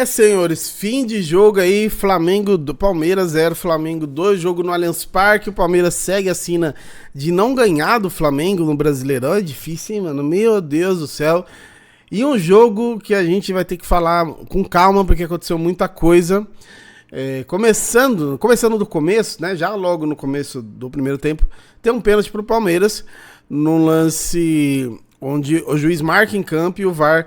Senhores, fim de jogo aí, Flamengo do Palmeiras 0, Flamengo 2, jogo no Allianz Parque, o Palmeiras segue a sina de não ganhar do Flamengo no Brasileirão, é difícil, hein, mano, meu Deus do céu, e um jogo que a gente vai ter que falar com calma, porque aconteceu muita coisa, começando do começo, né, já logo no começo do primeiro tempo, tem um pênalti pro Palmeiras, num lance onde o juiz marca em campo e o VAR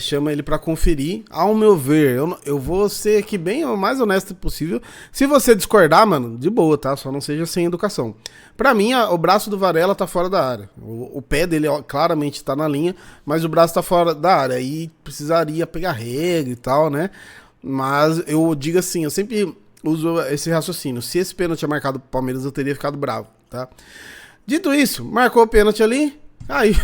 chama ele pra conferir. Ao meu ver, eu vou ser aqui bem o mais honesto possível. Se você discordar, mano, de boa, tá? Só não seja sem educação. Pra mim, o braço do Varela tá fora da área. O pé dele claramente tá na linha, mas o braço tá fora da área. Aí precisaria pegar regra e tal, né? Mas eu digo assim, eu sempre uso esse raciocínio. Se esse pênalti é marcado pro Palmeiras, eu teria ficado bravo, tá? Dito isso, marcou o pênalti ali, aí...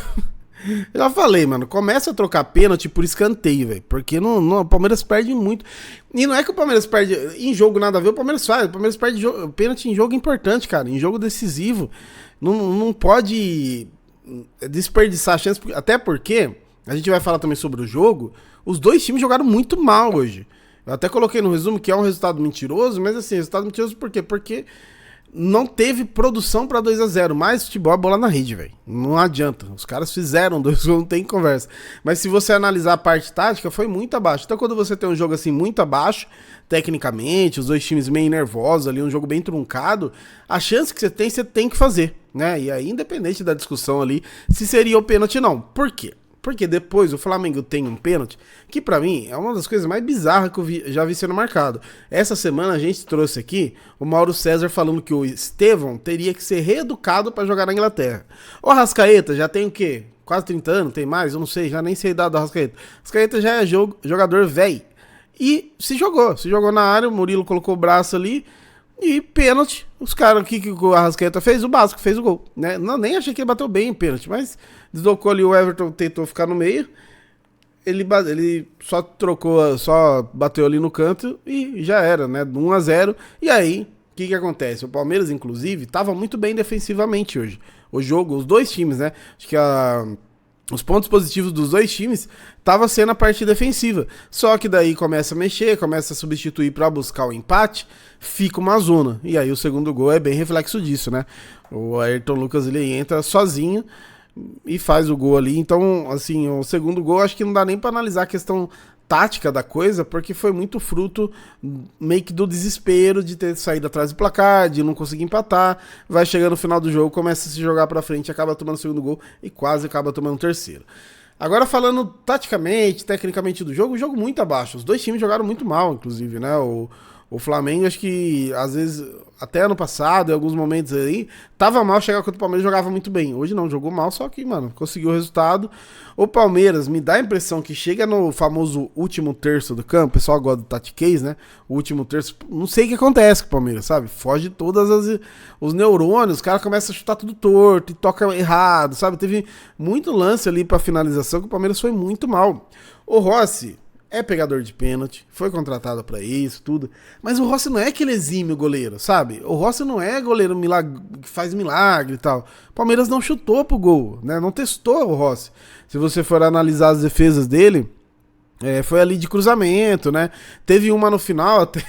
Eu já falei, mano, começa a trocar pênalti por escanteio, velho, porque o Palmeiras perde muito. E não é que o Palmeiras perde em jogo nada a ver, o Palmeiras faz, o Palmeiras perde pênalti em jogo importante, cara, em jogo decisivo. Não pode desperdiçar a chance, até porque, a gente vai falar também sobre o jogo, os dois times jogaram muito mal hoje. Eu até coloquei no resumo que é um resultado mentiroso, mas assim, resultado mentiroso por quê? Porque não teve produção pra 2-0, mas futebol é bola na rede, velho. Não adianta. Os caras fizeram 2 gols, não tem conversa. Mas se você analisar a parte tática, foi muito abaixo. Então quando você tem um jogo assim muito abaixo, tecnicamente, os dois times meio nervosos ali, um jogo bem truncado, a chance que você tem que fazer, né? E aí, independente da discussão ali, se seria o pênalti não. Por quê? Porque depois o Flamengo tem um pênalti, que pra mim é uma das coisas mais bizarras que eu já vi sendo marcado. Essa semana a gente trouxe aqui o Mauro César falando que o Estevão teria que ser reeducado pra jogar na Inglaterra. O Arrascaeta já tem o quê? Quase 30 anos, tem mais? Eu não sei, já nem sei a idade do Arrascaeta. O Arrascaeta já é jogador velho. E se jogou na área, o Murilo colocou o braço ali, e pênalti, os caras, o que o Arrascaeta fez? O básico, fez o gol, né? Não, nem achei que ele bateu bem em pênalti, mas deslocou ali, o Everton tentou ficar no meio, ele só bateu ali no canto e já era, né? 1-0, e aí, o que acontece? O Palmeiras, inclusive, tava muito bem defensivamente hoje. O jogo, os dois times, né? Acho que os pontos positivos dos dois times tava sendo a parte defensiva. Só que daí começa a mexer, começa a substituir para buscar o empate, fica uma zona. E aí o segundo gol é bem reflexo disso, né? O Ayrton Lucas, ele entra sozinho e faz o gol ali. Então, assim, o segundo gol acho que não dá nem para analisar a questão tática da coisa, porque foi muito fruto meio que do desespero de ter saído atrás do placar, de não conseguir empatar, vai chegando no final do jogo, começa a se jogar pra frente, acaba tomando o segundo gol e quase acaba tomando o terceiro. Agora falando taticamente, tecnicamente do jogo, o jogo muito abaixo, os dois times jogaram muito mal, inclusive, né, o Flamengo, acho que às vezes, até ano passado, em alguns momentos aí, tava mal, chegava contra o Palmeiras, jogava muito bem. Hoje não, jogou mal, só que, mano, conseguiu o resultado. O Palmeiras me dá a impressão que chega no famoso último terço do campo, o pessoal gosta do tatiquês, né? O último terço, não sei o que acontece com o Palmeiras, sabe? Foge todas os neurônios, os caras começam a chutar tudo torto e toca errado, sabe? Teve muito lance ali pra finalização que o Palmeiras foi muito mal. O Rossi é pegador de pênalti, foi contratado pra isso, tudo. Mas o Rossi não é aquele exímio goleiro, sabe? O Rossi não é goleiro que faz milagre e tal. O Palmeiras não chutou pro gol, né? Não testou o Rossi. Se você for analisar as defesas dele, foi ali de cruzamento, né? Teve uma no final, até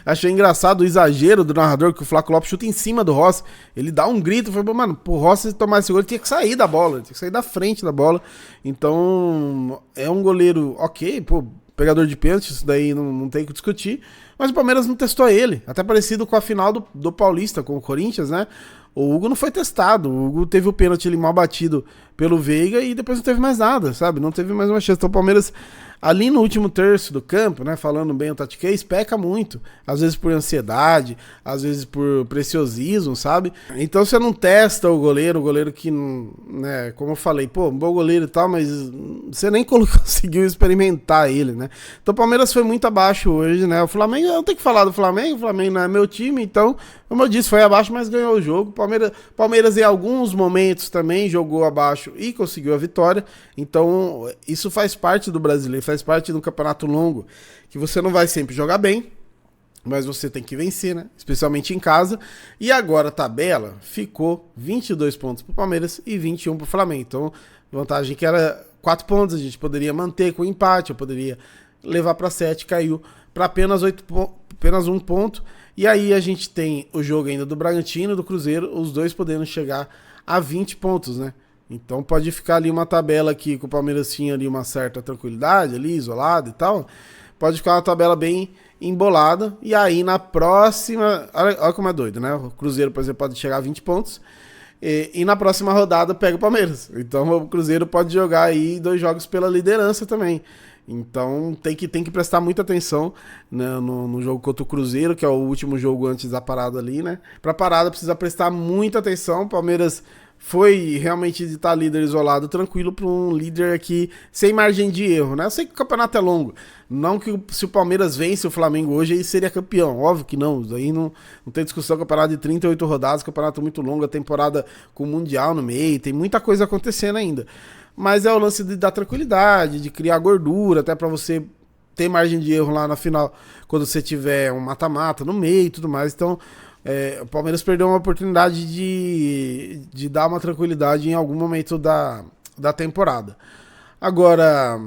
achei engraçado o exagero do narrador, que o Flávio Lopes chuta em cima do Rossi. Ele dá um grito, foi, mano, pro Rossi tomar esse gol, ele tinha que sair da bola, tinha que sair da frente da bola. Então, é um goleiro, ok, pô, pegador de pênalti, isso daí não tem o que discutir, mas o Palmeiras não testou ele, até parecido com a final do Paulista, com o Corinthians, né? O Hugo não foi testado, o Hugo teve o pênalti ali mal batido pelo Veiga e depois não teve mais nada, sabe? Não teve mais uma chance. Então o Palmeiras, ali no último terço do campo, né, falando bem o tatiquês, peca muito, às vezes por ansiedade, às vezes por preciosismo, sabe? Então você não testa o goleiro que, né, como eu falei, pô, um bom goleiro e tal, mas você nem conseguiu experimentar ele, né? Então o Palmeiras foi muito abaixo hoje, né? O Flamengo, eu não tenho que falar do Flamengo, o Flamengo não é meu time, então, como eu disse, foi abaixo, mas ganhou o jogo. Palmeiras em alguns momentos também jogou abaixo e conseguiu a vitória, então isso faz parte do brasileiro, faz parte do campeonato longo, que você não vai sempre jogar bem, mas você tem que vencer, né? Especialmente em casa. E agora a tabela ficou 22 pontos pro Palmeiras e 21 pro Flamengo. Então, vantagem que era 4 pontos, a gente poderia manter com empate, eu poderia levar para 7, caiu para apenas 1 ponto. E aí a gente tem o jogo ainda do Bragantino e do Cruzeiro, os dois podendo chegar a 20 pontos, né? Então pode ficar ali uma tabela aqui com o Palmeiras tinha ali uma certa tranquilidade, ali isolado e tal. Pode ficar uma tabela bem embolada. E aí na próxima... Olha como é doido, né? O Cruzeiro, por exemplo, pode chegar a 20 pontos. E na próxima rodada pega o Palmeiras. Então o Cruzeiro pode jogar aí 2 jogos pela liderança também. Então tem que prestar muita atenção, né, no jogo contra o Cruzeiro, que é o último jogo antes da parada ali, né? Pra parada precisa prestar muita atenção. O Palmeiras foi realmente de estar líder isolado, tranquilo, para um líder aqui sem margem de erro, né? Eu sei que o campeonato é longo. Não que se o Palmeiras vence o Flamengo hoje, ele seria campeão. Óbvio que não. Isso aí não tem discussão. Campeonato de 38 rodadas, campeonato muito longo, a temporada com o Mundial no meio, tem muita coisa acontecendo ainda. Mas é o lance de dar tranquilidade, de criar gordura, até para você ter margem de erro lá na final, quando você tiver um mata-mata no meio e tudo mais. Então, o Palmeiras perdeu uma oportunidade de dar uma tranquilidade em algum momento da temporada. Agora,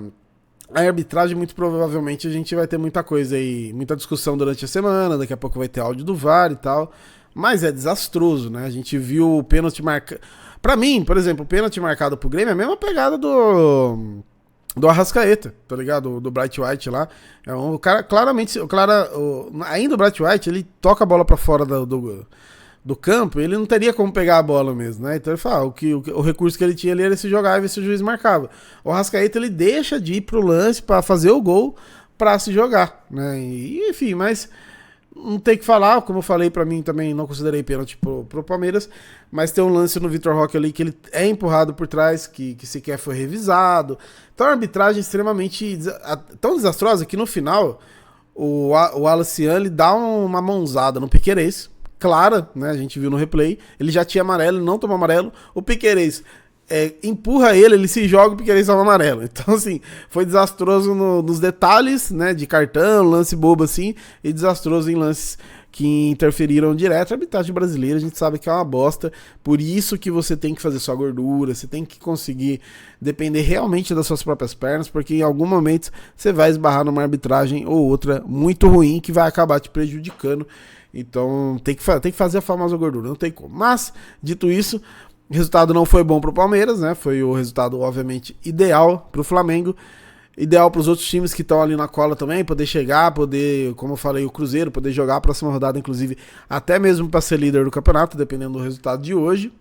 a arbitragem, muito provavelmente, a gente vai ter muita coisa aí, muita discussão durante a semana, daqui a pouco vai ter áudio do VAR e tal, mas é desastroso, né? A gente viu o pênalti marcado. Pra mim, por exemplo, o pênalti marcado pro Grêmio é a mesma pegada do Arrascaeta, tá ligado? Do Bright White lá. É um cara, claramente, ainda o Bright White, ele toca a bola pra fora do campo, ele não teria como pegar a bola mesmo, né? Então ele fala, o recurso que ele tinha ali era se jogar e ver se o juiz marcava. O Arrascaeta, ele deixa de ir pro lance pra fazer o gol pra se jogar, né? E, enfim, mas não tem que falar, como eu falei, pra mim também não considerei pênalti pro Palmeiras, mas tem um lance no Vitor Roque ali que ele é empurrado por trás, que sequer foi revisado. Então a arbitragem extremamente tão desastrosa que no final o Wallace ele dá uma mãozada no Piquerez, clara, né? A gente viu no replay, ele já tinha amarelo, ele não tomou amarelo, o Piquerez empurra ele se joga, porque ele toma amarelo. Então, assim, foi desastroso nos detalhes, né, de cartão, lance bobo, assim, e desastroso em lances que interferiram direto. A arbitragem brasileira, a gente sabe que é uma bosta, por isso que você tem que fazer sua gordura, você tem que conseguir depender realmente das suas próprias pernas, porque em algum momento você vai esbarrar numa arbitragem ou outra muito ruim, que vai acabar te prejudicando. Então, tem que fazer a famosa gordura, não tem como. Mas, dito isso, o resultado não foi bom para o Palmeiras, né? Foi o resultado, obviamente, ideal para o Flamengo. Ideal para os outros times que estão ali na cola também, poder chegar, poder, como eu falei, o Cruzeiro, poder jogar a próxima rodada, inclusive, até mesmo para ser líder do campeonato, dependendo do resultado de hoje.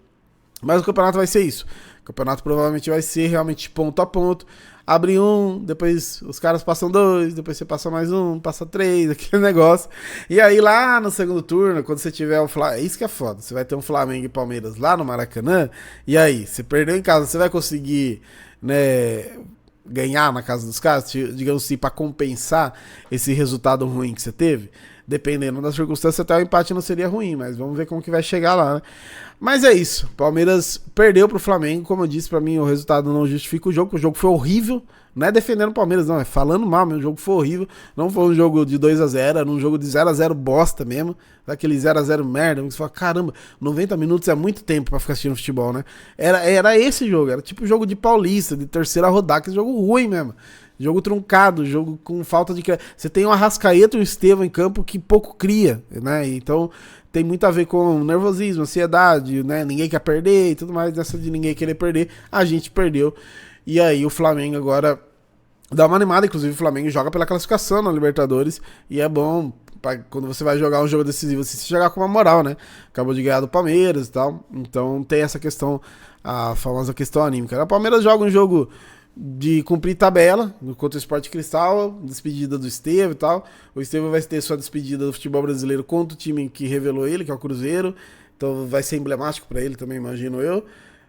Mas o campeonato vai ser isso. O campeonato provavelmente vai ser realmente ponto a ponto. Abre um, depois os caras passam 2, depois você passa mais um, passa 3, aquele negócio. E aí lá no segundo turno, quando você tiver o Flamengo, isso que é foda, você vai ter um Flamengo e Palmeiras lá no Maracanã, e aí, você perdeu em casa, você vai conseguir, né, ganhar na casa dos caras, digamos assim, para compensar esse resultado ruim que você teve? Dependendo das circunstâncias, até o empate não seria ruim, mas vamos ver como que vai chegar lá, né? Mas é isso, Palmeiras perdeu pro Flamengo, como eu disse, pra mim o resultado não justifica o jogo foi horrível, não é defendendo o Palmeiras não, é falando mal, o jogo foi horrível, não foi um jogo de 2-0, era um jogo de 0-0 bosta mesmo, aquele 0-0 merda, você fala, caramba, 90 minutos é muito tempo pra ficar assistindo futebol, né? Era esse jogo, era tipo jogo de Paulista, de terceira rodada, que jogo ruim mesmo. Jogo truncado, jogo com falta de... Você tem o Arrascaeta e o Estevão em campo que pouco cria, né? Então tem muito a ver com nervosismo, ansiedade, né? Ninguém quer perder e tudo mais. Nessa de ninguém querer perder, a gente perdeu. E aí o Flamengo agora dá uma animada. Inclusive o Flamengo joga pela classificação na Libertadores. E é bom quando você vai jogar um jogo decisivo, você se jogar com uma moral, né? Acabou de ganhar do Palmeiras e tal. Então tem essa questão, a famosa questão anímica. O Palmeiras joga um jogo de cumprir tabela contra o Sport Cristal, despedida do Estevão e tal. O Estevão vai ter sua despedida do futebol brasileiro contra o time que revelou ele, que é o Cruzeiro. Então vai ser emblemático pra ele também, imagino eu.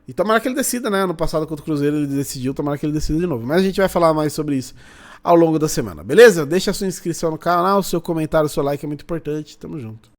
E tomara que ele decida, né? No passado contra o Cruzeiro ele decidiu, tomara que ele decida de novo. Mas a gente vai falar mais sobre isso ao longo da semana, beleza? Deixa a sua inscrição no canal, seu comentário, seu like é muito importante. Tamo junto.